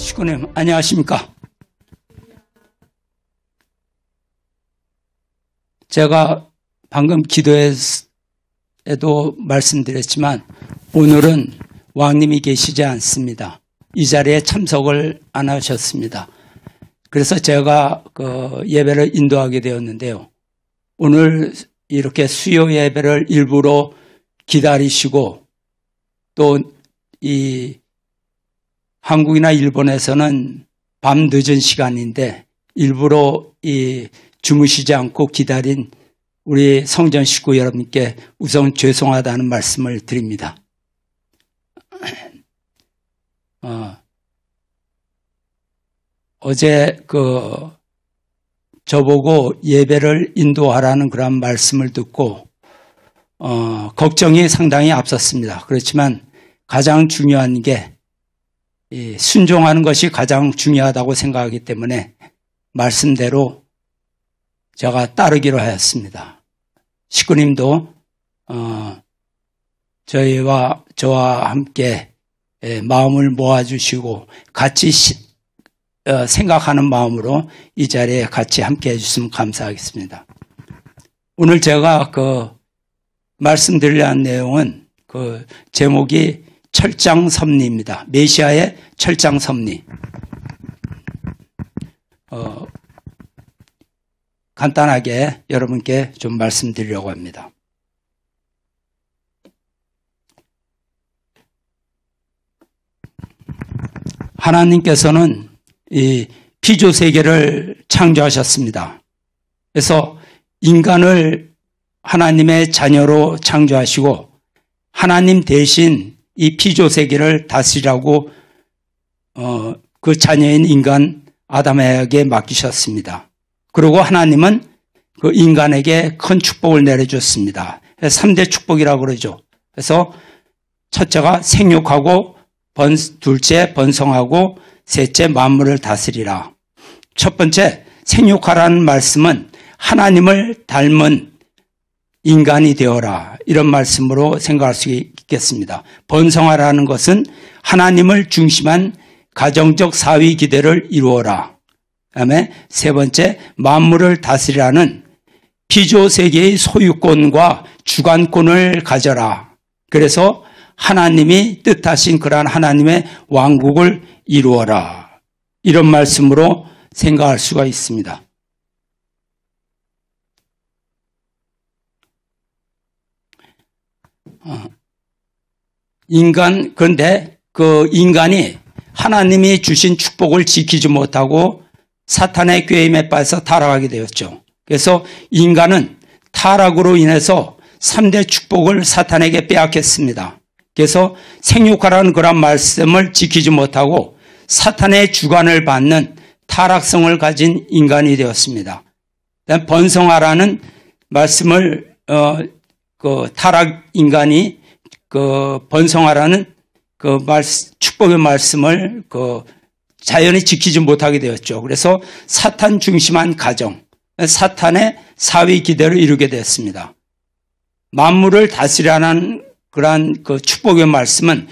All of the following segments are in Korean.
식구님 안녕하십니까? 제가 방금 기도에도 말씀드렸지만 오늘은 왕님이 계시지 않습니다. 이 자리에 참석을 안 하셨습니다. 그래서 제가 예배를 인도하게 되었는데요. 오늘 이렇게 수요 예배를 일부러 기다리시고 또 이 한국이나 일본에서는 밤 늦은 시간인데 일부러 주무시지 않고 기다린 우리 성전 식구 여러분께 우선 죄송하다는 말씀을 드립니다. 어제 저보고 예배를 인도하라는 그런 말씀을 듣고 걱정이 상당히 앞섰습니다. 그렇지만 가장 중요한 게 순종하는 것이 가장 중요하다고 생각하기 때문에 말씀대로 제가 따르기로 하였습니다. 식구님도 저와 함께 마음을 모아주시고 같이 생각하는 마음으로 이 자리에 같이 함께 해주시면 감사하겠습니다. 오늘 제가 말씀드리려 한 내용은 제목이 철장섭리입니다. 메시아의 철장섭리. 간단하게 여러분께 좀 말씀드리려고 합니다. 하나님께서는 이 피조세계를 창조하셨습니다. 그래서 인간을 하나님의 자녀로 창조하시고 하나님 대신 이 피조세계를 다스리라고 그 자녀인 인간 아담에게 맡기셨습니다. 그리고 하나님은 그 인간에게 큰 축복을 내려줬습니다. 3대 축복이라고 그러죠. 그래서 첫째가 생육하고 둘째 번성하고 셋째 만물을 다스리라. 첫 번째 생육하라는 말씀은 하나님을 닮은 인간이 되어라. 이런 말씀으로 생각할 수 있겠습니다. 번성하라는 것은 하나님을 중심한 가정적 사위 기대를 이루어라. 그다음에 세 번째 만물을 다스리라는 피조세계의 소유권과 주관권을 가져라. 그래서 하나님이 뜻하신 그러한 하나님의 왕국을 이루어라. 이런 말씀으로 생각할 수가 있습니다. 그런데 그 인간이 하나님이 주신 축복을 지키지 못하고 사탄의 꾀임에 빠져서 타락하게 되었죠. 그래서 인간은 타락으로 인해서 3대 축복을 사탄에게 빼앗겼습니다. 그래서 생육하라는 그런 말씀을 지키지 못하고 사탄의 주관을 받는 타락성을 가진 인간이 되었습니다. 번성하라는 말씀을 타락 인간이 번성하라는 축복의 말씀을 자연히 지키지 못하게 되었죠. 그래서 사탄 중심한 가정, 사탄의 사위 기대를 이루게 되었습니다. 만물을 다스리라는 그러한 축복의 말씀은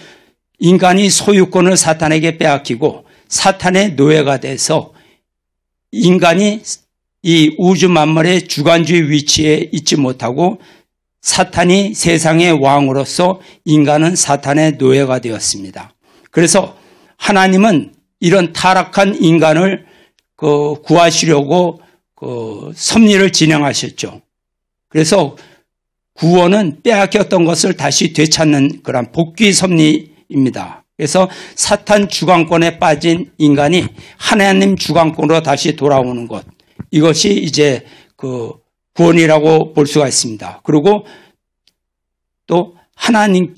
인간이 소유권을 사탄에게 빼앗기고 사탄의 노예가 돼서 인간이 이 우주 만물의 주관주의 위치에 있지 못하고 사탄이 세상의 왕으로서 인간은 사탄의 노예가 되었습니다. 그래서 하나님은 이런 타락한 인간을 구하시려고 섭리를 진행하셨죠. 그래서 구원은 빼앗겼던 것을 다시 되찾는 그런 복귀 섭리입니다. 그래서 사탄 주관권에 빠진 인간이 하나님 주관권으로 다시 돌아오는 것. 이것이 이제 구원이라고 볼 수가 있습니다. 그리고 또 하나님이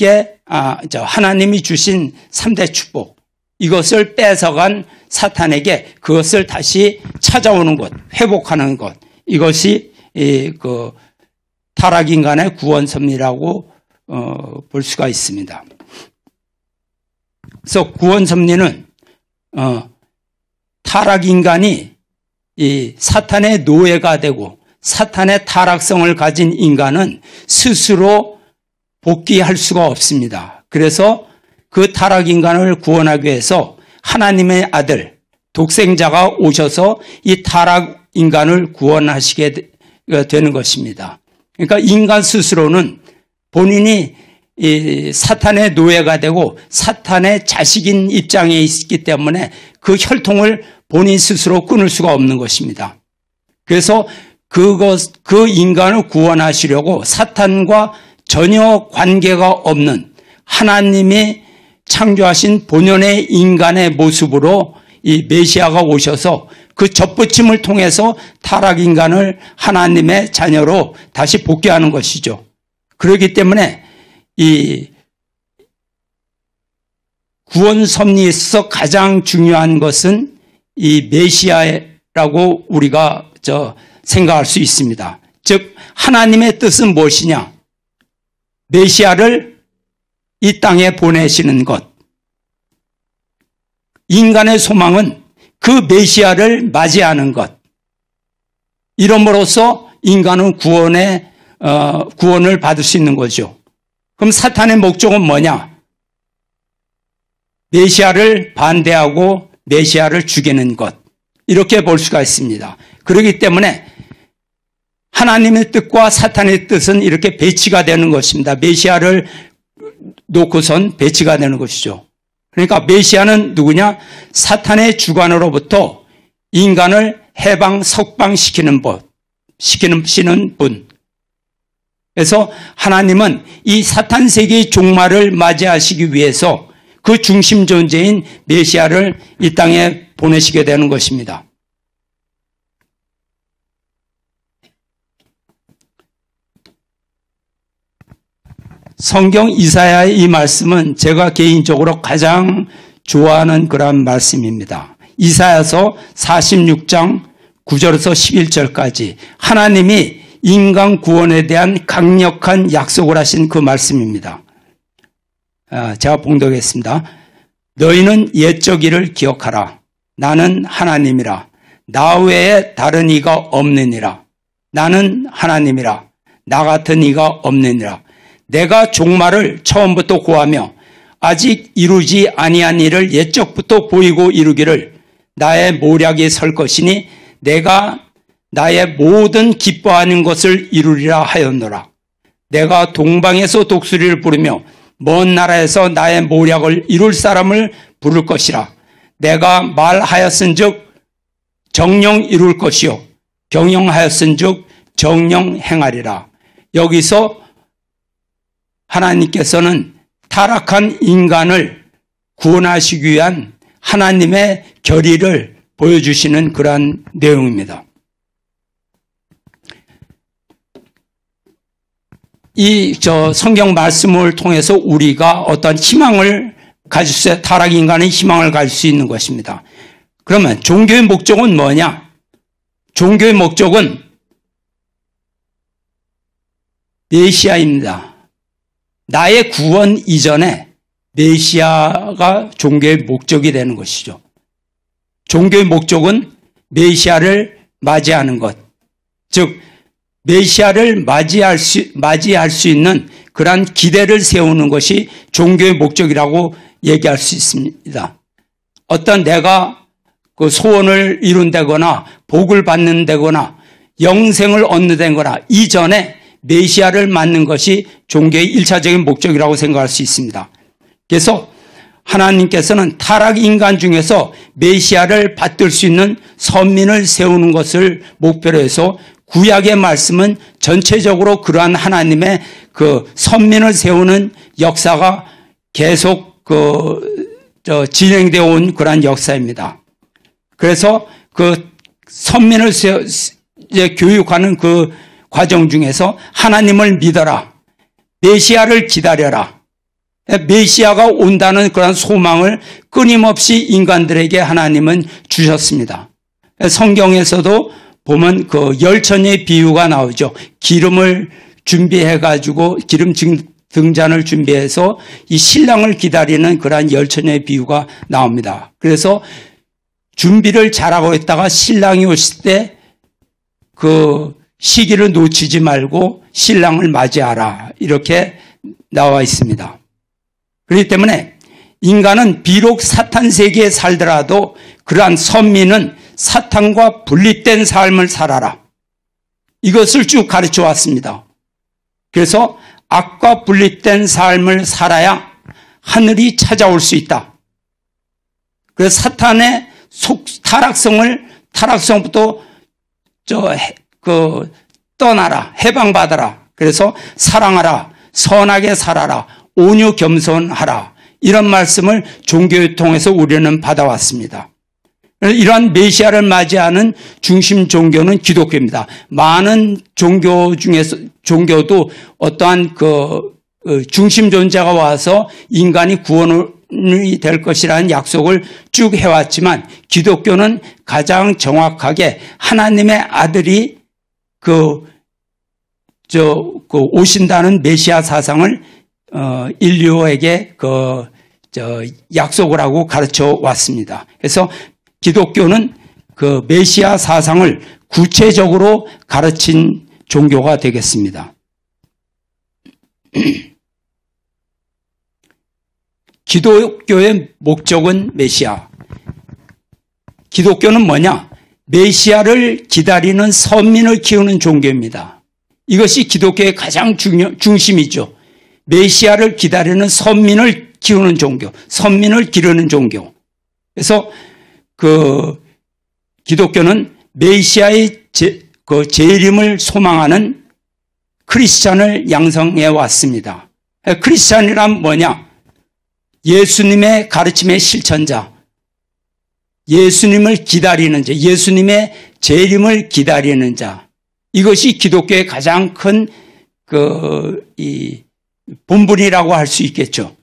주신 3대 축복, 이것을 뺏어간 사탄에게 그것을 다시 찾아오는 것, 회복하는 것, 이것이 타락인간의 구원 섭리라고 볼 수가 있습니다. 그래서 구원 섭리는 타락인간이 이 사탄의 노예가 되고 사탄의 타락성을 가진 인간은 스스로 복귀할 수가 없습니다. 그래서 그 타락인간을 구원하기 위해서 하나님의 아들, 독생자가 오셔서 이 타락 인간을 구원하시게 되는 것입니다. 그러니까 인간 스스로는 본인이 이 사탄의 노예가 되고 사탄의 자식인 입장에 있기 때문에 그 혈통을 본인 스스로 끊을 수가 없는 것입니다. 그래서 그 인간을 구원하시려고 사탄과 전혀 관계가 없는 하나님이 창조하신 본연의 인간의 모습으로 이 메시아가 오셔서 그 접붙임을 통해서 타락 인간을 하나님의 자녀로 다시 복귀하는 것이죠. 그렇기 때문에 이 구원 섭리에 있어서 가장 중요한 것은 이 메시아라고 우리가 생각할 수 있습니다. 즉 하나님의 뜻은 무엇이냐? 메시아를 이 땅에 보내시는 것. 인간의 소망은 그 메시아를 맞이하는 것. 이름으로써 인간은 구원을 받을 수 있는 거죠. 그럼 사탄의 목적은 뭐냐? 메시아를 반대하고 메시아를 죽이는 것. 이렇게 볼 수가 있습니다. 그렇기 때문에 하나님의 뜻과 사탄의 뜻은 이렇게 배치가 되는 것입니다. 메시아를 놓고선 배치가 되는 것이죠. 그러니까 메시아는 누구냐? 사탄의 주관으로부터 인간을 해방, 석방시키는 분. 그래서 하나님은 이 사탄 세계의 종말을 맞이하시기 위해서 그 중심 존재인 메시아를 이 땅에 보내시게 되는 것입니다. 성경 이사야의 이 말씀은 제가 개인적으로 가장 좋아하는 그런 말씀입니다. 이사야서 46장 9절에서 11절까지 하나님이 인간 구원에 대한 강력한 약속을 하신 그 말씀입니다. 제가 봉독하겠습니다. 너희는 옛적 일을 기억하라. 나는 하나님이라. 나 외에 다른 이가 없느니라. 나는 하나님이라. 나 같은 이가 없느니라. 내가 종말을 처음부터 고하며 아직 이루지 아니한 일을 옛적부터 보이고 이루기를 나의 모략이 설 것이니 내가 나의 모든 기뻐하는 것을 이루리라 하였노라. 내가 동방에서 독수리를 부르며 먼 나라에서 나의 모략을 이룰 사람을 부를 것이라. 내가 말하였은즉 정령 이룰 것이요 경영하였은즉 정령 행하리라. 여기서 하나님께서는 타락한 인간을 구원하시기 위한 하나님의 결의를 보여주시는 그러한 내용입니다. 이 성경 말씀을 통해서 우리가 어떤 희망을 가질 수 있어요. 타락 인간의 희망을 가질 수 있는 것입니다. 그러면 종교의 목적은 뭐냐? 종교의 목적은 메시아입니다. 나의 구원 이전에 메시아가 종교의 목적이 되는 것이죠. 종교의 목적은 메시아를 맞이하는 것. 즉 메시아를 맞이할 수 있는 그러한 기대를 세우는 것이 종교의 목적이라고 얘기할 수 있습니다. 어떤 내가 그 소원을 이룬다거나 복을 받는다거나 영생을 얻는다거나 이전에 메시아를 맞는 것이 종교의 1차적인 목적이라고 생각할 수 있습니다. 그래서 하나님께서는 타락 인간 중에서 메시아를 받들 수 있는 선민을 세우는 것을 목표로 해서 구약의 말씀은 전체적으로 그러한 하나님의 그 선민을 세우는 역사가 계속 진행되어 온 그러한 역사입니다. 그래서 그 선민을 교육하는 그 과정 중에서 하나님을 믿어라. 메시아를 기다려라. 메시아가 온다는 그런 소망을 끊임없이 인간들에게 하나님은 주셨습니다. 성경에서도 보면 그 열처녀의 비유가 나오죠. 기름을 준비해가지고 기름 등잔을 준비해서 이 신랑을 기다리는 그러한 열처녀의 비유가 나옵니다. 그래서 준비를 잘하고 있다가 신랑이 오실 때 그 시기를 놓치지 말고 신랑을 맞이하라. 이렇게 나와 있습니다. 그렇기 때문에 인간은 비록 사탄 세계에 살더라도 그러한 선민은 사탄과 분립된 삶을 살아라. 이것을 쭉 가르쳐 왔습니다. 그래서 악과 분립된 삶을 살아야 하늘이 찾아올 수 있다. 그래서 사탄의 타락성부터 떠나라, 해방받아라. 그래서 사랑하라, 선하게 살아라, 온유 겸손하라. 이런 말씀을 종교를 통해서 우리는 받아왔습니다. 이러한 메시아를 맞이하는 중심 종교는 기독교입니다. 많은 종교 중에서 종교도 어떠한 중심 존재가 와서 인간이 구원이 될 것이라는 약속을 쭉 해왔지만 기독교는 가장 정확하게 하나님의 아들이 오신다는 메시아 사상을 인류에게 약속을 하고 가르쳐 왔습니다. 그래서 기독교는 그 메시아 사상을 구체적으로 가르친 종교가 되겠습니다. 기독교의 목적은 메시아. 기독교는 뭐냐? 메시아를 기다리는 선민을 키우는 종교입니다. 이것이 기독교의 가장 중심이죠. 메시아를 기다리는 선민을 키우는 종교, 선민을 기르는 종교. 그래서 기독교는 메시아의 재림을 소망하는 크리스찬을 양성해 왔습니다. 크리스찬이란 뭐냐? 예수님의 가르침의 실천자, 예수님을 기다리는 자, 예수님의 재림을 기다리는 자. 이것이 기독교의 가장 큰 본분이라고 할 수 있겠죠.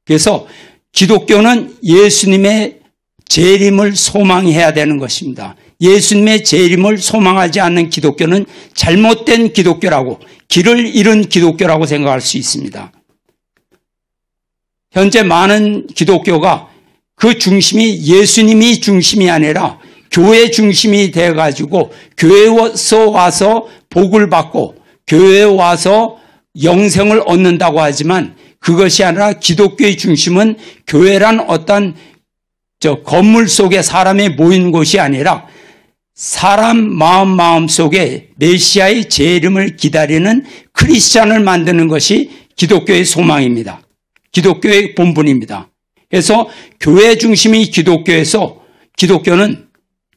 그래서 기독교는 예수님의 재림을 소망해야 되는 것입니다. 예수님의 재림을 소망하지 않는 기독교는 잘못된 기독교라고, 길을 잃은 기독교라고 생각할 수 있습니다. 현재 많은 기독교가 그 중심이 예수님이 중심이 아니라 교회 중심이 돼가지고 교회에서 와서 복을 받고 교회에 와서 영생을 얻는다고 하지만 그것이 아니라 기독교의 중심은 교회란 어떤 건물 속에 사람이 모인 곳이 아니라 사람 마음 속에 메시아의 재림을 기다리는 크리스찬을 만드는 것이 기독교의 소망입니다. 기독교의 본분입니다. 그래서 교회 중심이 기독교에서 기독교는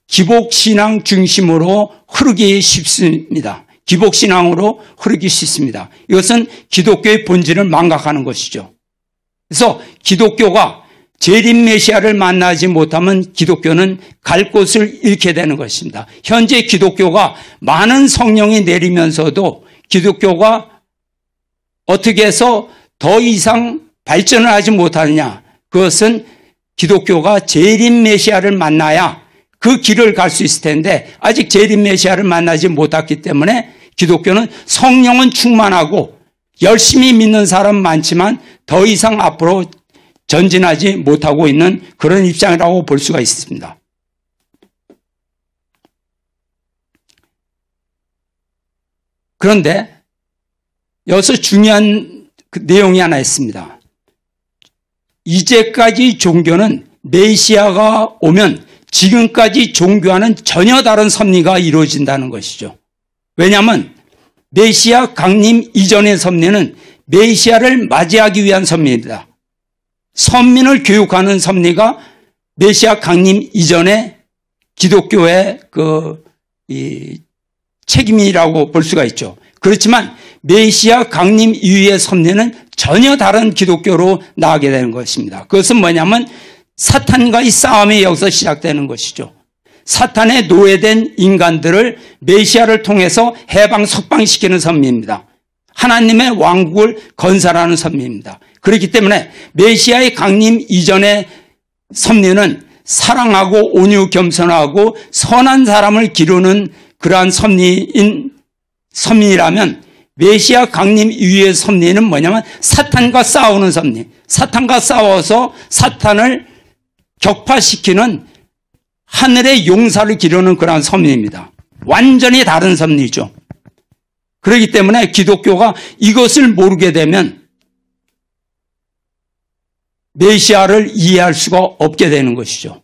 기복신앙 중심으로 흐르기 쉽습니다. 기복신앙으로 흐르기 쉽습니다. 이것은 기독교의 본질을 망각하는 것이죠. 그래서 기독교가 재림 메시아를 만나지 못하면 기독교는 갈 곳을 잃게 되는 것입니다. 현재 기독교가 많은 성령이 내리면서도 기독교가 어떻게 해서 더 이상 발전을 하지 못하느냐? 그것은 기독교가 재림 메시아를 만나야 그 길을 갈 수 있을 텐데 아직 재림 메시아를 만나지 못했기 때문에 기독교는 성령은 충만하고 열심히 믿는 사람 많지만 더 이상 앞으로 전진하지 못하고 있는 그런 입장이라고 볼 수가 있습니다. 그런데 여기서 중요한 내용이 하나 있습니다. 이제까지 종교는 메시아가 오면 지금까지 종교와는 전혀 다른 섭리가 이루어진다는 것이죠. 왜냐하면 메시아 강림 이전의 섭리는 메시아를 맞이하기 위한 섭리입니다. 선민을 교육하는 섭리가 메시아 강림 이전의 기독교의 책임이라고 볼 수가 있죠. 그렇지만 메시아 강림 이후의 섭리는 전혀 다른 기독교로 나아가게 되는 것입니다. 그것은 뭐냐면 사탄과의 싸움이 여기서 시작되는 것이죠. 사탄에 노예된 인간들을 메시아를 통해서 해방 석방시키는 섭리입니다. 하나님의 왕국을 건설하는 섭리입니다. 그렇기 때문에 메시아의 강림 이전의 섭리는 사랑하고 온유 겸손하고 선한 사람을 기르는 그러한 섭리라면 메시아 강림 이후의 섭리는 뭐냐면 사탄과 싸우는 섭리, 사탄과 싸워서 사탄을 격파시키는 하늘의 용사를 기르는 그러한 섭리입니다. 완전히 다른 섭리죠. 그렇기 때문에 기독교가 이것을 모르게 되면 메시아를 이해할 수가 없게 되는 것이죠.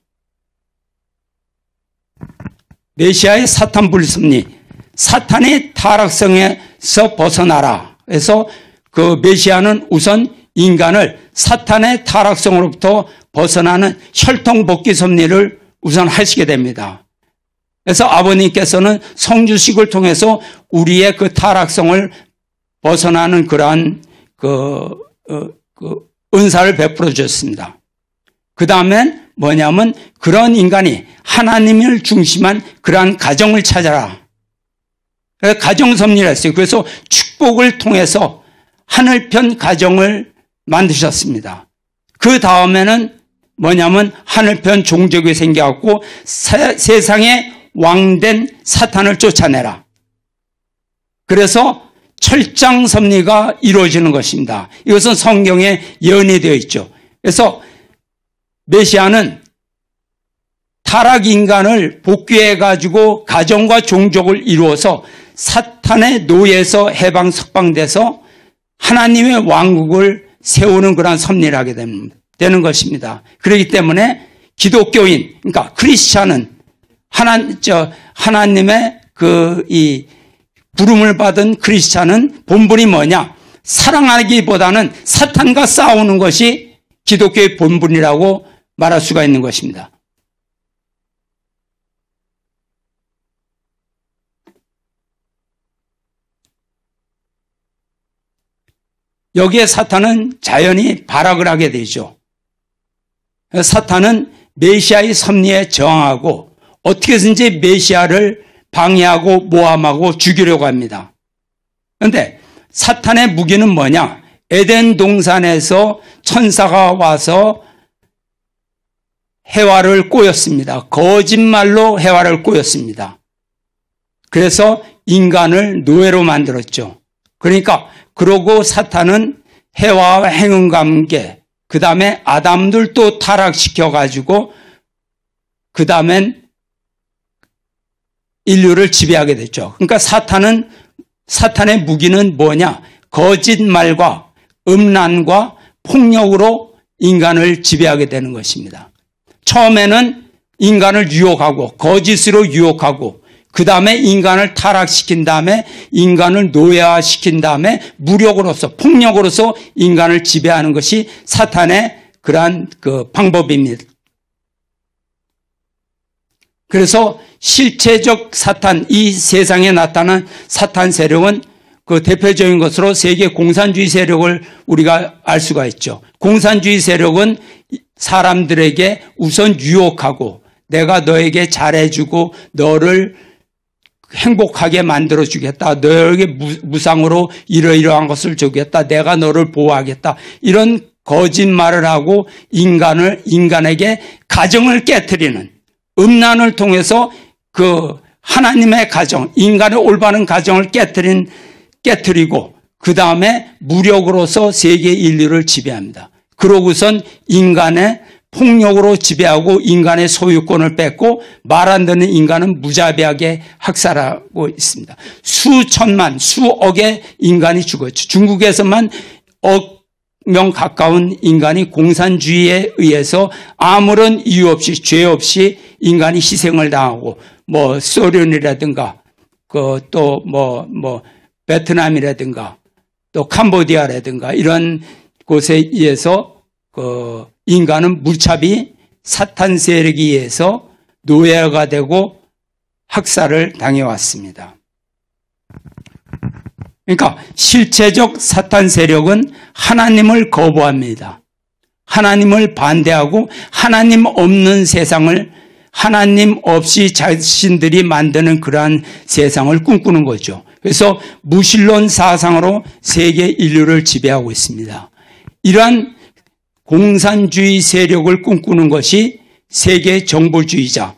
메시아의 사탄 불섭리, 사탄의 타락성에서 벗어나라. 그래서 그 메시아는 우선 인간을 사탄의 타락성으로부터 벗어나는 혈통복귀 섭리를 우선 하시게 됩니다. 그래서 아버님께서는 성주식을 통해서 우리의 그 타락성을 벗어나는 그러한 은사를 베풀어 주셨습니다. 그 다음엔 뭐냐면 그런 인간이 하나님을 중심한 그러한 가정을 찾아라. 그래서 가정 섭리를 했어요. 그래서 축복을 통해서 하늘편 가정을 만드셨습니다. 그 다음에는 뭐냐면 하늘편 종족이 생겨갖고 세상에 왕된 사탄을 쫓아내라. 그래서 철장 섭리가 이루어지는 것입니다. 이것은 성경에 예언이 되어 있죠. 그래서 메시아는 타락 인간을 복귀해가지고 가정과 종족을 이루어서 사탄의 노예에서 해방 석방돼서 하나님의 왕국을 세우는 그런 섭리를 하게 되는 것입니다. 그렇기 때문에 기독교인, 그러니까 크리스찬은 하나님의 이 부름을 받은 크리스찬은 본분이 뭐냐? 사랑하기보다는 사탄과 싸우는 것이 기독교의 본분이라고 말할 수가 있는 것입니다. 여기에 사탄은 자연히 발악을 하게 되죠. 사탄은 메시아의 섭리에 저항하고 어떻게든지 메시아를 방해하고 모함하고 죽이려고 합니다. 그런데 사탄의 무기는 뭐냐? 에덴 동산에서 천사가 와서 해와를 꼬였습니다. 거짓말로 해와를 꼬였습니다. 그래서 인간을 노예로 만들었죠. 그러니까 그러고 사탄은 해와와 행운관계, 그 다음에 아담들도 타락시켜가지고 그 다음엔 인류를 지배하게 됐죠. 그러니까 사탄의 무기는 뭐냐? 거짓말과 음란과 폭력으로 인간을 지배하게 되는 것입니다. 처음에는 인간을 유혹하고 거짓으로 유혹하고 그 다음에 인간을 타락시킨 다음에 인간을 노예화시킨 다음에 무력으로서 폭력으로서 인간을 지배하는 것이 사탄의 그러한 그 방법입니다. 그래서 실체적 사탄, 이 세상에 나타난 사탄 세력은 그 대표적인 것으로 세계 공산주의 세력을 우리가 알 수가 있죠. 공산주의 세력은 사람들에게 우선 유혹하고 내가 너에게 잘해주고 너를 행복하게 만들어주겠다. 너에게 무상으로 이러이러한 것을 주겠다. 내가 너를 보호하겠다. 이런 거짓말을 하고 인간에게 가정을 깨트리는 음란을 통해서 그 하나님의 가정, 인간의 올바른 가정을 깨트리고 그 다음에 무력으로서 세계 인류를 지배합니다. 그러고선 인간의 폭력으로 지배하고 인간의 소유권을 뺏고 말 안 듣는 인간은 무자비하게 학살하고 있습니다. 수천만, 수억의 인간이 죽었죠. 중국에서만 1억 명 가까운 인간이 공산주의에 의해서 아무런 이유 없이 죄 없이 인간이 희생을 당하고 뭐 소련이라든가 또 베트남이라든가 또 캄보디아라든가 이런 곳에 의해서 인간은 무차비 사탄 세력에 의해서 노예가 되고 학살을 당해왔습니다. 그러니까 실체적 사탄 세력은 하나님을 거부합니다. 하나님을 반대하고 하나님 없는 세상을 하나님 없이 자신들이 만드는 그러한 세상을 꿈꾸는 거죠. 그래서 무신론 사상으로 세계 인류를 지배하고 있습니다. 이러한 공산주의 세력을 꿈꾸는 것이 세계 정보주의자.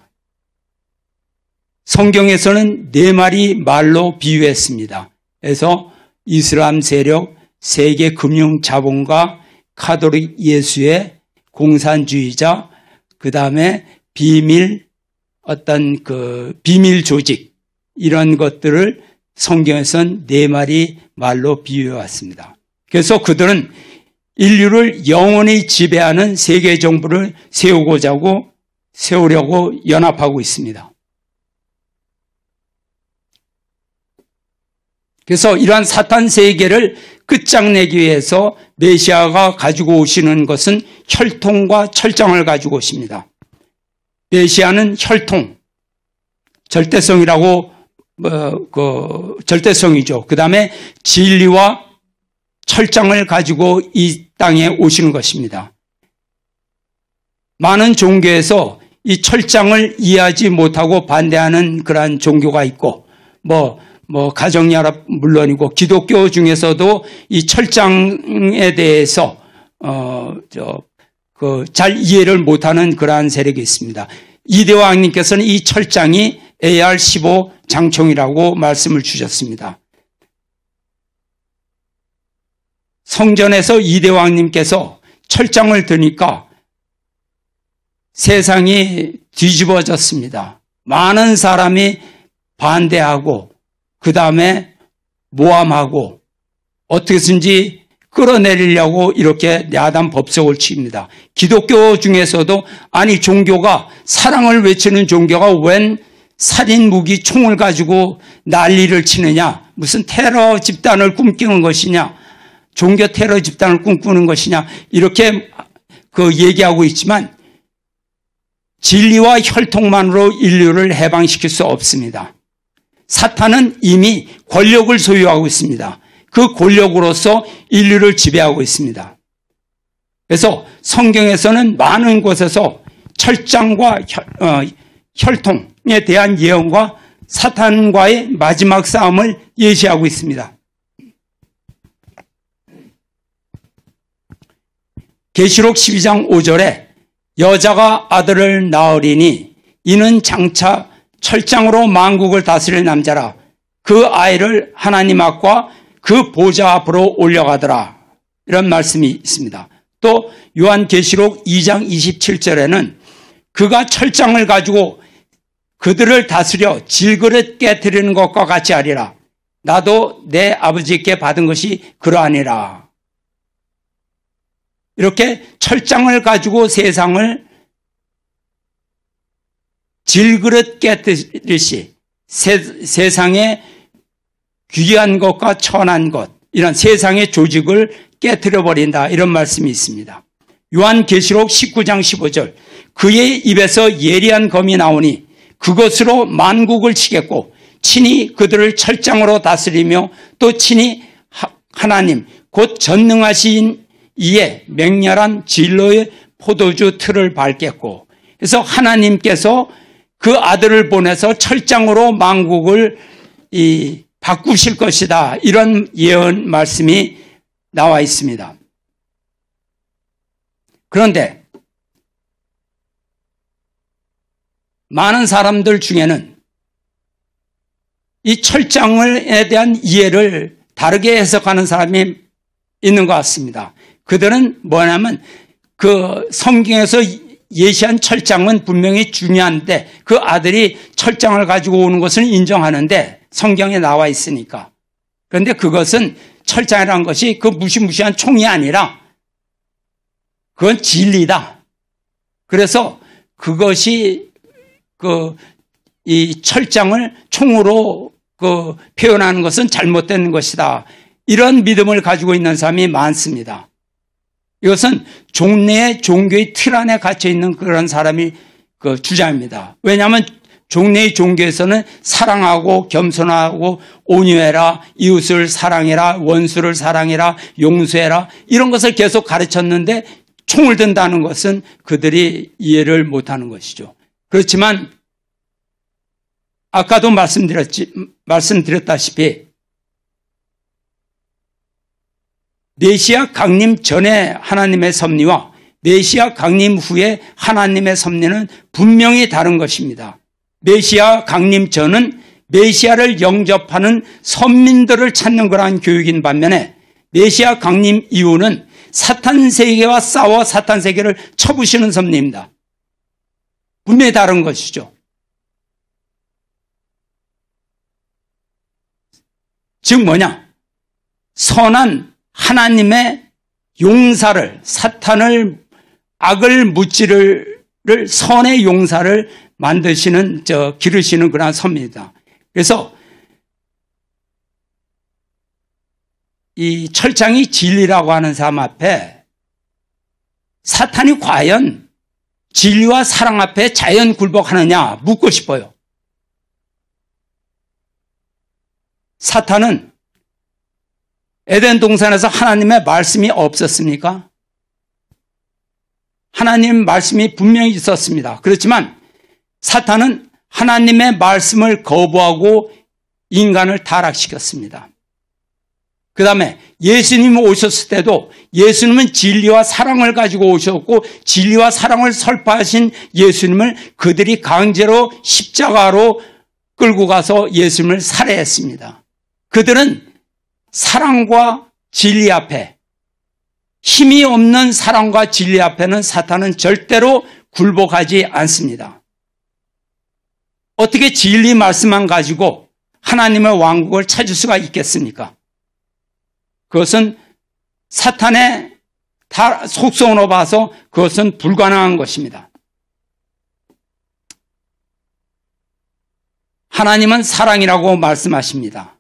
성경에서는 4마리 말로 비유했습니다. 그래서 이슬람 세력, 세계 금융 자본가, 카톨릭 예수의 공산주의자, 그 다음에 비밀 조직, 이런 것들을 성경에서는 4마리 말로 비유해 왔습니다. 그래서 그들은 인류를 영원히 지배하는 세계 정부를 세우려고 연합하고 있습니다. 그래서 이러한 사탄 세계를 끝장내기 위해서 메시아가 가지고 오시는 것은 혈통과 철장을 가지고 오십니다. 메시아는 혈통, 절대성이라고 절대성이죠. 그 다음에 진리와 철장을 가지고 이 땅에 오시는 것입니다. 많은 종교에서 이 철장을 이해하지 못하고 반대하는 그러한 종교가 있고, 가정연합 물론이고, 기독교 중에서도 이 철장에 대해서, 잘 이해를 못하는 그러한 세력이 있습니다. 이대왕님께서는 이 철장이 AR-15 장총이라고 말씀을 주셨습니다. 성전에서 이대왕님께서 철장을 드니까 세상이 뒤집어졌습니다. 많은 사람이 반대하고 그 다음에 모함하고 어떻게든지 끌어내리려고 이렇게 야단 법석을 칩니다. 기독교 중에서도 종교가 사랑을 외치는 종교가 웬 살인 무기 총을 가지고 난리를 치느냐, 무슨 테러 집단을 꿈꾸는 것이냐, 종교 테러 집단을 꿈꾸는 것이냐, 이렇게 얘기하고 있지만 진리와 혈통만으로 인류를 해방시킬 수 없습니다. 사탄은 이미 권력을 소유하고 있습니다. 그 권력으로서 인류를 지배하고 있습니다. 그래서 성경에서는 많은 곳에서 철장과 혈통에 대한 예언과 사탄과의 마지막 싸움을 예시하고 있습니다. 계시록 12장 5절에 여자가 아들을 낳으리니 이는 장차 철장으로 만국을 다스릴 남자라. 그 아이를 하나님 앞과 그 보좌 앞으로 올려가더라. 이런 말씀이 있습니다. 또 요한계시록 2장 27절에는 그가 철장을 가지고 그들을 다스려 질그릇 깨트리는 것과 같이 하리라. 나도 내 아버지께 받은 것이 그러하니라. 이렇게 철장을 가지고 세상을 질그릇 깨뜨리듯이 세상의 귀한 것과 천한 것, 이런 세상의 조직을 깨뜨려버린다, 이런 말씀이 있습니다. 요한계시록 19장 15절, 그의 입에서 예리한 검이 나오니 그것으로 만국을 치겠고 친히 그들을 철장으로 다스리며 또 친히 하나님 곧 전능하신 이에 맹렬한 진로의 포도주 틀을 밟겠고, 그래서 하나님께서 그 아들을 보내서 철장으로 만국을 바꾸실 것이다, 이런 예언 말씀이 나와 있습니다. 그런데 많은 사람들 중에는 이 철장에 대한 이해를 다르게 해석하는 사람이 있는 것 같습니다. 그들은 뭐냐면 그 성경에서 예시한 철장은 분명히 중요한데 그 아들이 철장을 가지고 오는 것을 인정하는데 성경에 나와 있으니까. 그런데 그것은 철장이라는 것이 그 무시무시한 총이 아니라 그건 진리다. 그래서 그것이 이 철장을 총으로 표현하는 것은 잘못된 것이다. 이런 믿음을 가지고 있는 사람이 많습니다. 이것은 종래의 종교의 틀 안에 갇혀 있는 그런 사람이 주장입니다. 왜냐하면 종래의 종교에서는 사랑하고 겸손하고 온유해라, 이웃을 사랑해라, 원수를 사랑해라, 용서해라, 이런 것을 계속 가르쳤는데 총을 든다는 것은 그들이 이해를 못하는 것이죠. 그렇지만 아까도 말씀드렸다시피 메시아 강림 전에 하나님의 섭리와 메시아 강림 후에 하나님의 섭리는 분명히 다른 것입니다. 메시아 강림 전은 메시아를 영접하는 선민들을 찾는 거라는 교육인 반면에 메시아 강림 이후는 사탄 세계와 싸워 사탄 세계를 쳐부시는 섭리입니다. 분명히 다른 것이죠. 즉 뭐냐? 선한 하나님의 용사를, 사탄을, 악을 무찌를 선의 용사를 만드시는, 기르시는 그런 섬입니다. 그래서 이 철장이 진리라고 하는 삶 앞에 사탄이 과연 진리와 사랑 앞에 자연 굴복하느냐 묻고 싶어요. 사탄은 에덴 동산에서 하나님의 말씀이 없었습니까? 하나님 말씀이 분명히 있었습니다. 그렇지만 사탄은 하나님의 말씀을 거부하고 인간을 타락시켰습니다. 그 다음에 예수님이 오셨을 때도 예수님은 진리와 사랑을 가지고 오셨고 진리와 사랑을 설파하신 예수님을 그들이 강제로 십자가로 끌고 가서 예수님을 살해했습니다. 그들은 사랑과 진리 앞에, 힘이 없는 사랑과 진리 앞에는 사탄은 절대로 굴복하지 않습니다. 어떻게 진리 말씀만 가지고 하나님의 왕국을 찾을 수가 있겠습니까? 그것은 사탄의 속성으로 봐서 그것은 불가능한 것입니다. 하나님은 사랑이라고 말씀하십니다.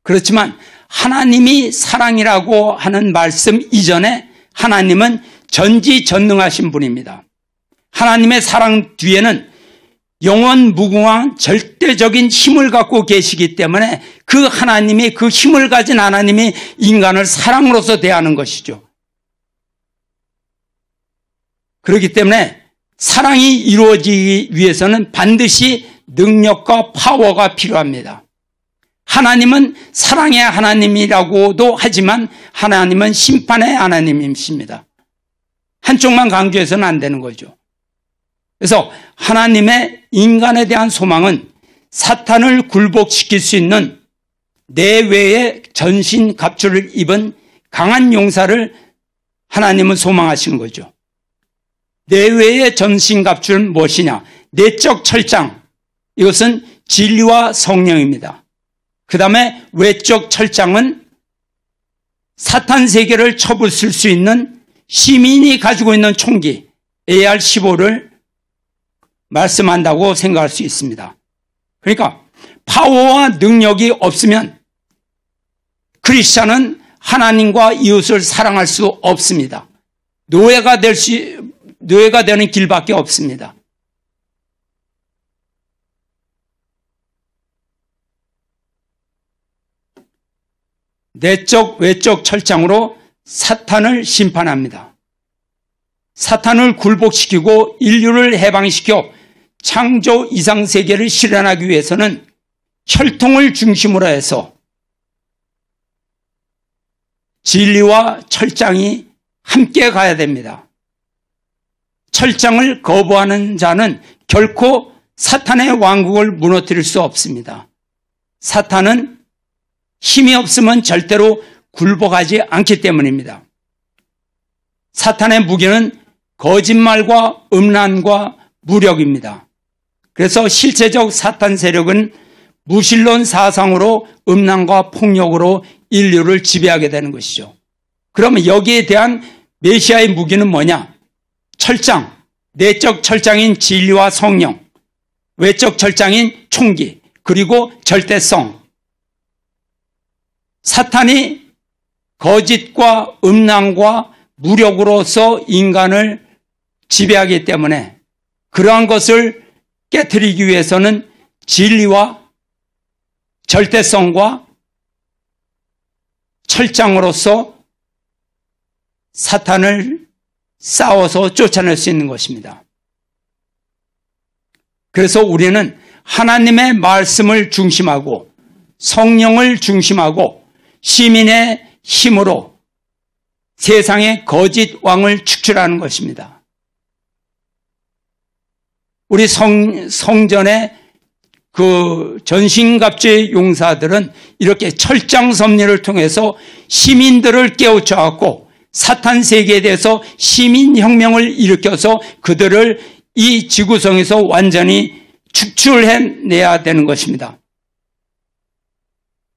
그렇지만 하나님이 사랑이라고 하는 말씀 이전에 하나님은 전지전능하신 분입니다. 하나님의 사랑 뒤에는 영원 무궁한 절대적인 힘을 갖고 계시기 때문에 그 하나님이, 그 힘을 가진 하나님이 인간을 사랑으로서 대하는 것이죠. 그렇기 때문에 사랑이 이루어지기 위해서는 반드시 능력과 파워가 필요합니다. 하나님은 사랑의 하나님이라고도 하지만 하나님은 심판의 하나님이십니다. 한쪽만 강조해서는 안 되는 거죠. 그래서 하나님의 인간에 대한 소망은 사탄을 굴복시킬 수 있는 내외의 전신 갑주를 입은 강한 용사를 하나님은 소망하시는 거죠. 내외의 전신 갑주는 무엇이냐? 내적 철장, 이것은 진리와 성령입니다. 그 다음에 외적 철장은 사탄 세계를 쳐부술 수 있는 시민이 가지고 있는 총기 AR-15를 말씀한다고 생각할 수 있습니다. 그러니까 파워와 능력이 없으면 크리스찬은 하나님과 이웃을 사랑할 수 없습니다. 노예가 되는 길밖에 없습니다. 내적, 외적 철장으로 사탄을 심판합니다. 사탄을 굴복시키고 인류를 해방시켜 창조 이상세계를 실현하기 위해서는 혈통을 중심으로 해서 진리와 철장이 함께 가야 됩니다. 철장을 거부하는 자는 결코 사탄의 왕국을 무너뜨릴 수 없습니다. 사탄은 힘이 없으면 절대로 굴복하지 않기 때문입니다. 사탄의 무기는 거짓말과 음란과 무력입니다. 그래서 실제적 사탄 세력은 무신론 사상으로 음란과 폭력으로 인류를 지배하게 되는 것이죠. 그러면 여기에 대한 메시아의 무기는 뭐냐? 철장, 내적 철장인 진리와 성령, 외적 철장인 총기, 그리고 절대성. 사탄이 거짓과 음란과 무력으로서 인간을 지배하기 때문에 그러한 것을 깨트리기 위해서는 진리와 절대성과 철장으로서 사탄을 싸워서 쫓아낼 수 있는 것입니다. 그래서 우리는 하나님의 말씀을 중심하고 성령을 중심하고 시민의 힘으로 세상의 거짓 왕을 축출하는 것입니다. 우리 성전의 그 전신갑주의 용사들은 이렇게 철장 섭리를 통해서 시민들을 깨우쳐갖고 사탄 세계에 대해서 시민혁명을 일으켜서 그들을 이 지구성에서 완전히 축출해내야 되는 것입니다.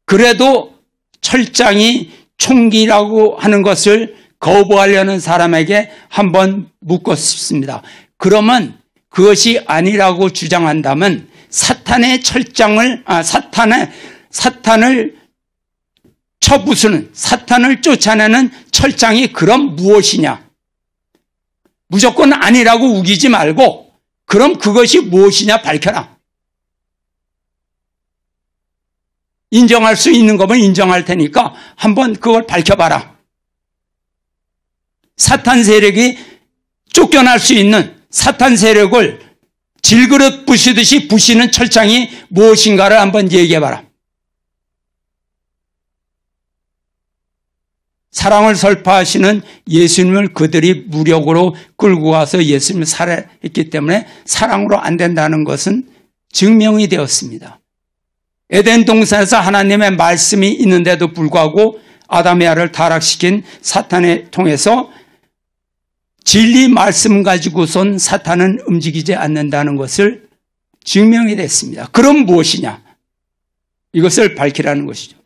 그래도 철장이 총기라고 하는 것을 거부하려는 사람에게 한번 묻고 싶습니다. 그러면 그것이 아니라고 주장한다면 사탄의 사탄을 쳐부수는, 사탄을 쫓아내는 철장이 그럼 무엇이냐? 무조건 아니라고 우기지 말고 그럼 그것이 무엇이냐 밝혀라. 인정할 수 있는 거면 인정할 테니까 한번 그걸 밝혀봐라. 사탄 세력이 쫓겨날 수 있는 사탄 세력을 질그릇 부시듯이 부시는 철장이 무엇인가를 한번 얘기해봐라. 사랑을 설파하시는 예수님을 그들이 무력으로 끌고 가서 예수님을 살해했기 때문에 사랑으로 안 된다는 것은 증명이 되었습니다. 에덴 동산에서 하나님의 말씀이 있는데도 불구하고 아담 에바를 타락시킨 사탄을 통해서 진리 말씀 가지고선 사탄은 움직이지 않는다는 것을 증명이 됐습니다. 그럼 무엇이냐? 이것을 밝히라는 것이죠.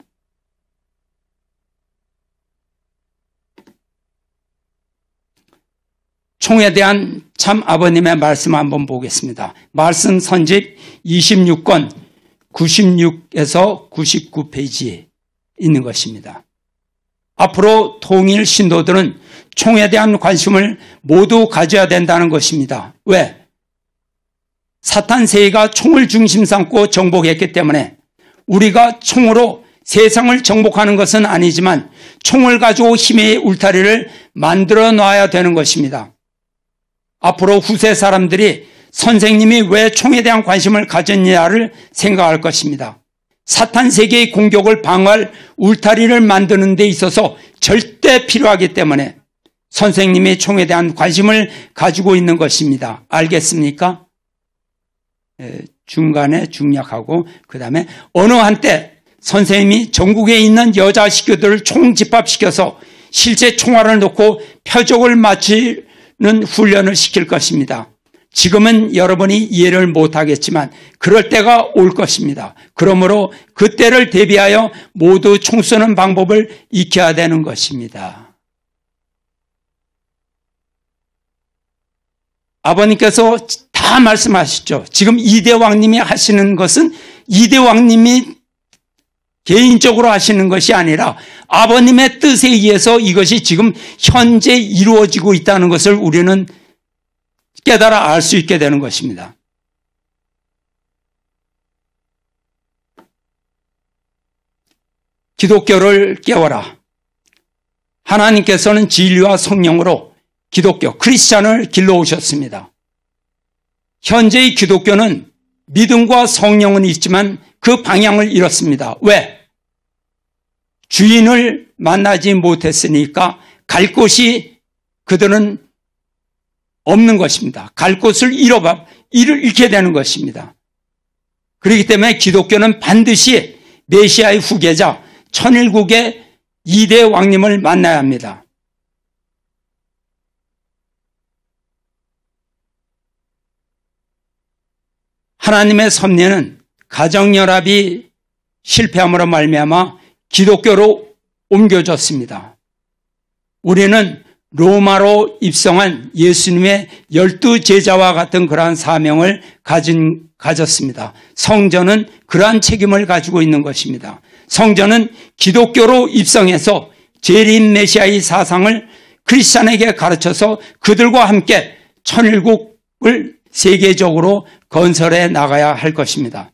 총에 대한 참 아버님의 말씀 한번 보겠습니다. 말씀 선집 26권 96에서 99페이지에 있는 것입니다. 앞으로 통일 신도들은 총에 대한 관심을 모두 가져야 된다는 것입니다. 왜? 사탄 세계가 총을 중심 삼고 정복했기 때문에 우리가 총으로 세상을 정복하는 것은 아니지만 총을 가지고 힘의 울타리를 만들어 놔야 되는 것입니다. 앞으로 후세 사람들이 선생님이 왜 총에 대한 관심을 가졌냐를 생각할 것입니다. 사탄 세계의 공격을 방어할 울타리를 만드는 데 있어서 절대 필요하기 때문에 선생님이 총에 대한 관심을 가지고 있는 것입니다. 알겠습니까? 중간에 중략하고 그 다음에 어느 한때 선생님이 전국에 있는 여자 식구들을 총집합시켜서 실제 총알을 놓고 표적을 맞추는 훈련을 시킬 것입니다. 지금은 여러분이 이해를 못하겠지만 그럴 때가 올 것입니다. 그러므로 그때를 대비하여 모두 총 쏘는 방법을 익혀야 되는 것입니다. 아버님께서 다 말씀하셨죠. 지금 이대왕님이 하시는 것은 이대왕님이 개인적으로 하시는 것이 아니라 아버님의 뜻에 의해서 이것이 지금 현재 이루어지고 있다는 것을 우리는 깨달아 알 수 있게 되는 것입니다. 기독교를 깨워라. 하나님께서는 진리와 성령으로 기독교, 크리스찬을 길러오셨습니다. 현재의 기독교는 믿음과 성령은 있지만 그 방향을 잃었습니다. 왜? 주인을 만나지 못했으니까 갈 곳이 그들은 없는 것입니다. 갈 곳을 잃게 되는 것입니다. 그렇기 때문에 기독교는 반드시 메시아의 후계자 천일국의 2대 왕님을 만나야 합니다. 하나님의 섭리는 가정연합이 실패함으로 말미암아 기독교로 옮겨졌습니다. 우리는 로마로 입성한 예수님의 12제자와 같은 그러한 사명을 가졌습니다. 성전은 그러한 책임을 가지고 있는 것입니다. 성전은 기독교로 입성해서 재림 메시아의 사상을 크리스찬에게 가르쳐서 그들과 함께 천일국을 세계적으로 건설해 나가야 할 것입니다.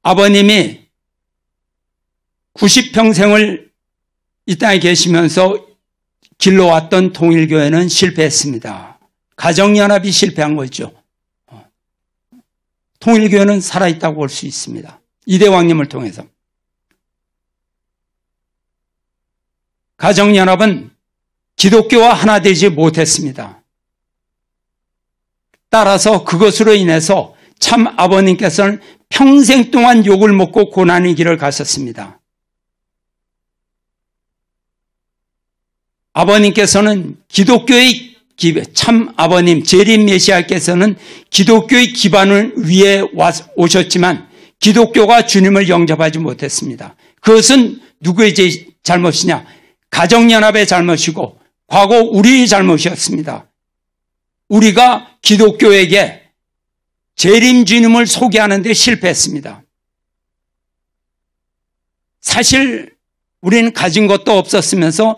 아버님이 90평생을 이 땅에 계시면서 길러왔던 통일교회는 실패했습니다. 가정연합이 실패한 거죠. 통일교회는 살아있다고 볼 수 있습니다. 이대왕님을 통해서. 가정연합은 기독교와 하나 되지 못했습니다. 따라서 그것으로 인해서 참 아버님께서는 평생 동안 욕을 먹고 고난의 길을 가셨습니다. 아버님께서는 기독교의 참 아버님 재림 메시아께서는 기독교의 기반을 위에 오셨지만 기독교가 주님을 영접하지 못했습니다. 그것은 누구의 잘못이냐? 가정연합의 잘못이고 과거 우리의 잘못이었습니다. 우리가 기독교에게 재림 주님을 소개하는 데 실패했습니다. 사실 우리는 가진 것도 없었으면서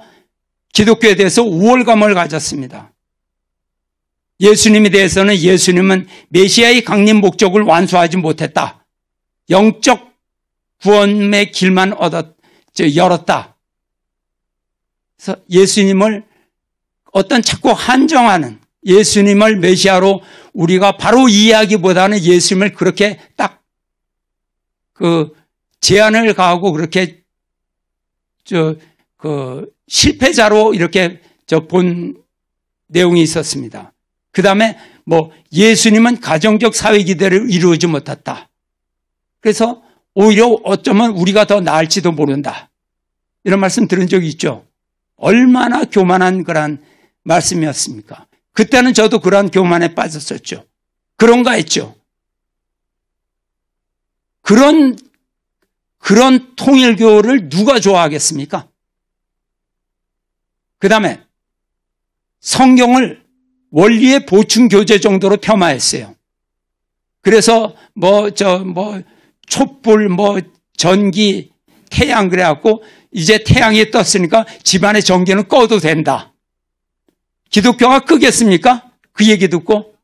기독교에 대해서 우월감을 가졌습니다. 예수님에 대해서는 예수님은 메시아의 강림 목적을 완수하지 못했다. 영적 구원의 길만 열었다. 그래서 예수님을 어떤 자꾸 한정하는 예수님을 메시아로 우리가 바로 이해하기보다는 예수님을 그렇게 딱 제한을 가하고 그렇게 실패자로 이렇게 본 내용이 있었습니다. 그 다음에 예수님은 가정적 사회 기대를 이루지 못했다. 그래서 오히려 어쩌면 우리가 더 나을지도 모른다. 이런 말씀 들은 적이 있죠. 얼마나 교만한 그런 말씀이었습니까? 그때는 저도 그러한 교만에 빠졌었죠. 그런가 했죠. 그런 통일교를 누가 좋아하겠습니까? 그 다음에 성경을 원리의 보충 교재 정도로 폄하했어요. 그래서 촛불, 전기, 태양 그래갖고 이제 태양이 떴으니까 집안의 전기는 꺼도 된다. 기독교가 끄겠습니까? 그 얘기 듣고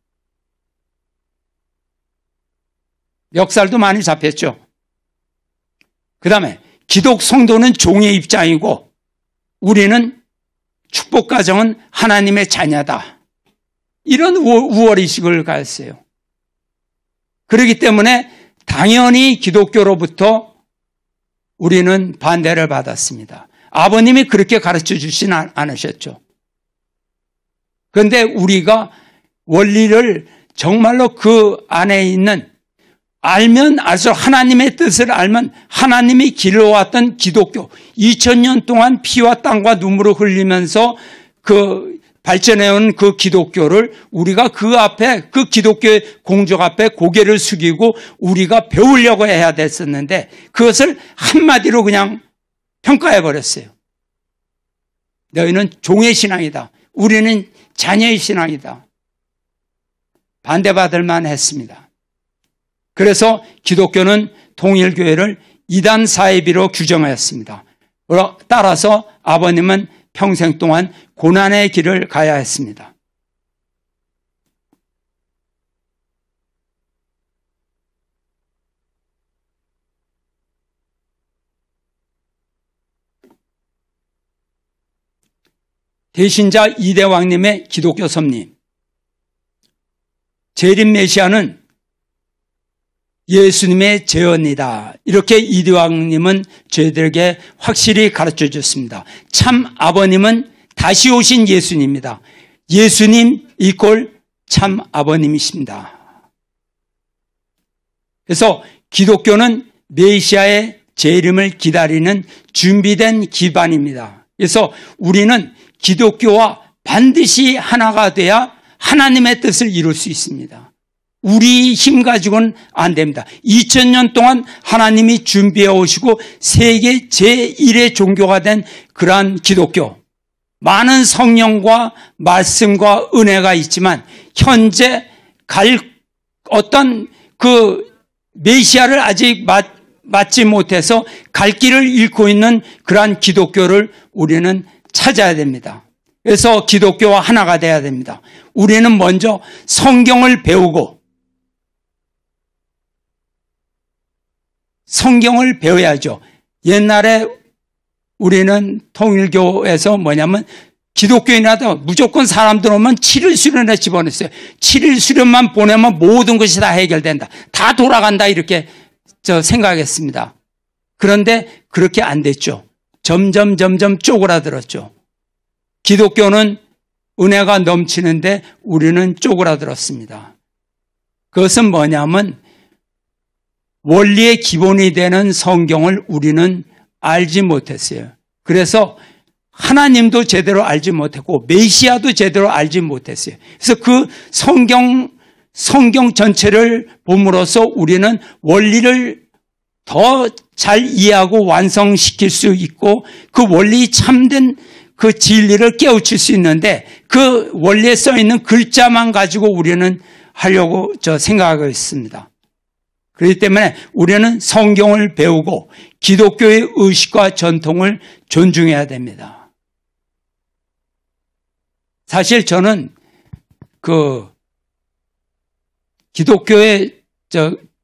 역살도 많이 잡혔죠. 그 다음에 기독 성도는 종의 입장이고 우리는 축복 가정은 하나님의 자녀다. 이런 우월의식을 가졌어요. 그렇기 때문에 당연히 기독교로부터 우리는 반대를 받았습니다. 아버님이 그렇게 가르쳐 주진 않으셨죠. 그런데 우리가 원리를 정말로 그 안에 있는 알면 알수록 하나님의 뜻을 알면 하나님이 길러왔던 기독교 2000년 동안 피와 땀과 눈물을 흘리면서 발전해온 그 기독교를 우리가 그 앞에 그 기독교의 공적 앞에 고개를 숙이고 우리가 배우려고 해야 됐었는데 그것을 한마디로 그냥 평가해버렸어요. 너희는 종의 신앙이다. 우리는 자녀의 신앙이다. 반대받을 만했습니다. 그래서 기독교는 통일교회를 이단 사이비로 규정하였습니다. 따라서 아버님은 평생 동안 고난의 길을 가야 했습니다. 대신자 이대왕님의 기독교 섭리. 재림 메시아는 예수님의 제언이다. 이렇게 이대왕님은 저희들에게 확실히 가르쳐 줬습니다. 참 아버님은 다시 오신 예수님입니다. 예수님 이퀄 참 아버님이십니다. 그래서 기독교는 메시아의 재림을 기다리는 준비된 기반입니다. 그래서 우리는 기독교와 반드시 하나가 돼야 하나님의 뜻을 이룰 수 있습니다. 우리 힘 가지고는 안 됩니다. 2000년 동안 하나님이 준비해 오시고 세계 제1의 종교가 된 그러한 기독교. 많은 성령과 말씀과 은혜가 있지만 현재 어떤 메시아를 아직 맞지 못해서 갈 길을 잃고 있는 그러한 기독교를 우리는 찾아야 됩니다. 그래서 기독교와 하나가 돼야 됩니다. 우리는 먼저 성경을 배우고 성경을 배워야죠. 옛날에 우리는 통일교에서 기독교인이라도 무조건 사람들 오면 7일 수련회 집어넣었어요. 7일 수련만 보내면 모든 것이 다 해결된다. 다 돌아간다 이렇게 생각했습니다. 그런데 그렇게 안 됐죠. 점점 쪼그라들었죠. 기독교는 은혜가 넘치는데 우리는 쪼그라들었습니다. 그것은 뭐냐면 원리의 기본이 되는 성경을 우리는 알지 못했어요. 그래서 하나님도 제대로 알지 못했고 메시아도 제대로 알지 못했어요. 그래서 그 성경 전체를 봄으로써 우리는 원리를 더 잘 이해하고 완성시킬 수 있고 그 원리 참된 그 진리를 깨우칠 수 있는데 그 원리에 써 있는 글자만 가지고 우리는 하려고 생각하고 있습니다. 그렇기 때문에 우리는 성경을 배우고 기독교의 의식과 전통을 존중해야 됩니다. 사실 저는 기독교의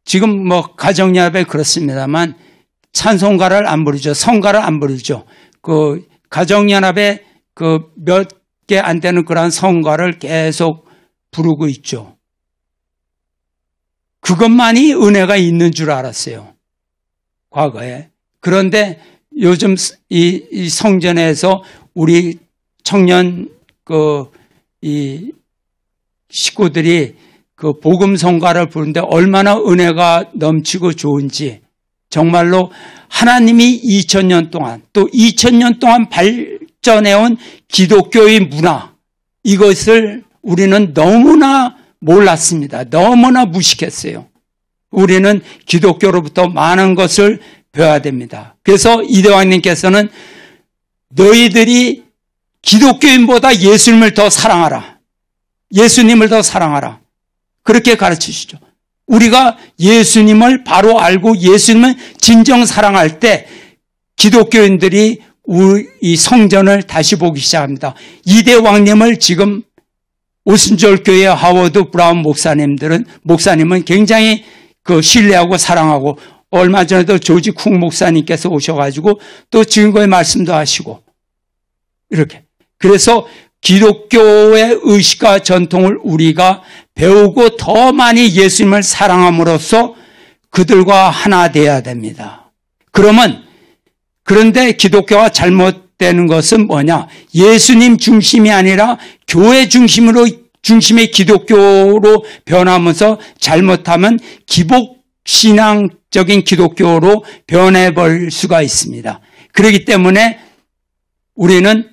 지금 가정연합에 그렇습니다만 찬송가를 안 부르죠. 성가를 안 부르죠. 가정연합에 몇 개 안 되는 그런 성가를 계속 부르고 있죠. 그것만이 은혜가 있는 줄 알았어요. 과거에. 그런데 요즘 이 성전에서 우리 청년 이 식구들이 복음 성가를 부르는데 얼마나 은혜가 넘치고 좋은지 정말로 하나님이 2000년 동안 또 2000년 동안 발전해온 기독교의 문화 이것을 우리는 너무나 몰랐습니다. 너무나 무식했어요. 우리는 기독교로부터 많은 것을 배워야 됩니다. 그래서 이대왕님께서는 너희들이 기독교인보다 예수님을 더 사랑하라. 예수님을 더 사랑하라. 그렇게 가르치시죠. 우리가 예수님을 바로 알고 예수님을 진정 사랑할 때 기독교인들이 이 성전을 다시 보기 시작합니다. 이대왕님을 지금 오순절교회 하워드 브라운 목사님은 굉장히 신뢰하고 사랑하고 얼마 전에도 조지 쿵 목사님께서 오셔가지고 또 증거의 말씀도 하시고 이렇게. 그래서 기독교의 의식과 전통을 우리가 배우고 더 많이 예수님을 사랑함으로써 그들과 하나 되어야 됩니다. 그런데 기독교가 잘못되는 것은 뭐냐? 예수님 중심이 아니라 교회 중심의 기독교로 변하면서 잘못하면 기복신앙적인 기독교로 변해버릴 수가 있습니다. 그렇기 때문에 우리는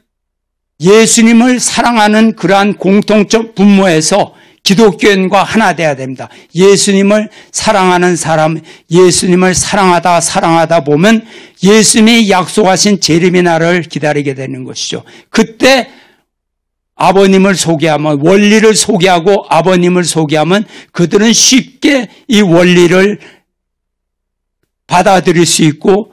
예수님을 사랑하는 그러한 공통적 분모에서 기독교인과 하나 되어야 됩니다. 예수님을 사랑하는 사람, 예수님을 사랑하다 보면 예수님이 약속하신 재림의 날을 기다리게 되는 것이죠. 그때 아버님을 소개하면, 원리를 소개하고 아버님을 소개하면 그들은 쉽게 이 원리를 받아들일 수 있고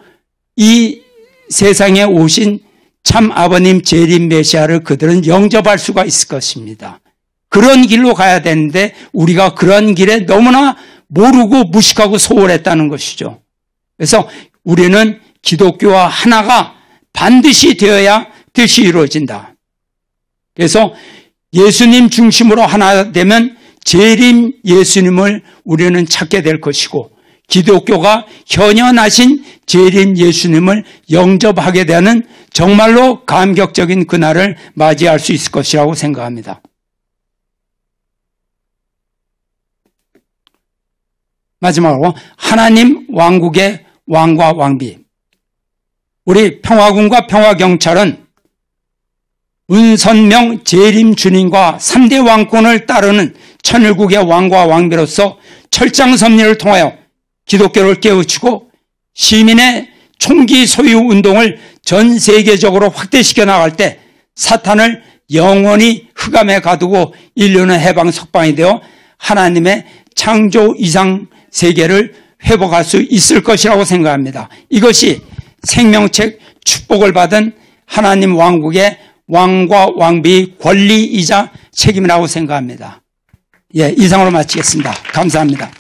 이 세상에 오신 참 아버님 재림 메시아를 그들은 영접할 수가 있을 것입니다. 그런 길로 가야 되는데 우리가 그런 길에 너무나 모르고 무식하고 소홀했다는 것이죠. 그래서 우리는 기독교와 하나가 반드시 되어야 뜻이 이루어진다. 그래서 예수님 중심으로 하나 되면 재림 예수님을 우리는 찾게 될 것이고 기독교가 현현하신 재림 예수님을 영접하게 되는 정말로 감격적인 그날을 맞이할 수 있을 것이라고 생각합니다. 마지막으로 하나님 왕국의 왕과 왕비. 우리 평화군과 평화경찰은 은선명 재림 주님과 3대 왕권을 따르는 천일국의 왕과 왕비로서 철장 섭리를 통하여 기독교를 깨우치고 시민의 총기 소유 운동을 전 세계적으로 확대시켜 나갈 때 사탄을 영원히 흑암에 가두고 인류는 해방 석방이 되어 하나님의 창조 이상 세계를 회복할 수 있을 것이라고 생각합니다. 이것이 생명책 축복을 받은 하나님 왕국의 왕과 왕비 권리이자 책임이라고 생각합니다. 이상으로 마치겠습니다. 감사합니다.